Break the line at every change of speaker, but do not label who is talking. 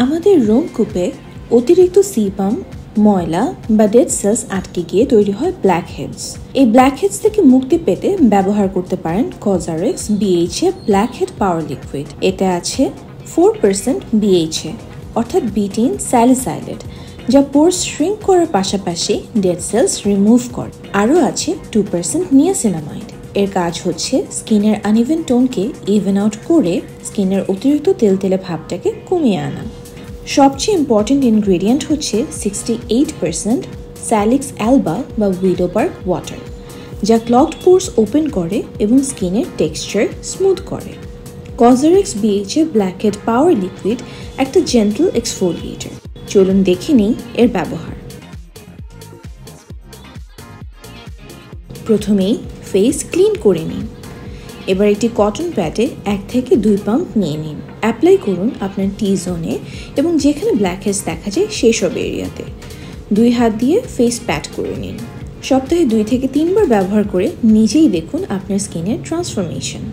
আমাদের রোমকূপে অতিরিক্ত সিবাম, ময়লা বা ডেড সেলস আটকে গিয়ে তৈরি হয় ব্ল্যাকহেডস। এই ব্ল্যাকহেডস থেকে মুক্তি পেতে ব্যবহার করতে পারেন COSRX BHA ব্ল্যাকহেড পাওয়ার লিকুইড। এতে আছে 4% BHA অর্থাৎ বিটিন স্যালিসাইলেট, যা পোরস শ্রিঙ্ক করার পাশাপাশি ডেড সেলস রিমুভ করে। আরও আছে 2% নিয়াসিনামাইড। এর কাজ হচ্ছে স্কিনের আনইভেন টোনকে ইভেন আউট করে স্কিনের অতিরিক্ত তেলতেলে ভাবটাকে কমিয়ে আনা। সবচেয়ে ইম্পর্টেন্ট ইনগ্রেডিয়েন্ট হচ্ছে 68% স্যালিক্স অ্যালবা বা উইডোবার্গ ওয়াটার, যা ক্লগড পোরস ওপেন করে এবং স্কিনের টেক্সচার স্মুথ করে। COSRX BHA ব্ল্যাকহেড পাওয়ার লিকুইড একটা জেন্টল এক্সফোলিয়েটর। চলুন দেখে নিই এর ব্যবহার। প্রথমেই ফেস ক্লিন করে নিন। এবার একটি কটন প্যাডে 1 থেকে 2 পাম্প নিয়ে নিন। অ্যাপ্লাই করুন আপনার টি জোনে এবং যেখানে ব্ল্যাকহেডস দেখা যায় সেসব এরিয়াতে। 2 হাত দিয়ে ফেস প্যাট করে নিন। সপ্তাহে 2 থেকে 3 বার ব্যবহার করে নিজেই দেখুন আপনার স্কিনের ট্রান্সফরমেশন।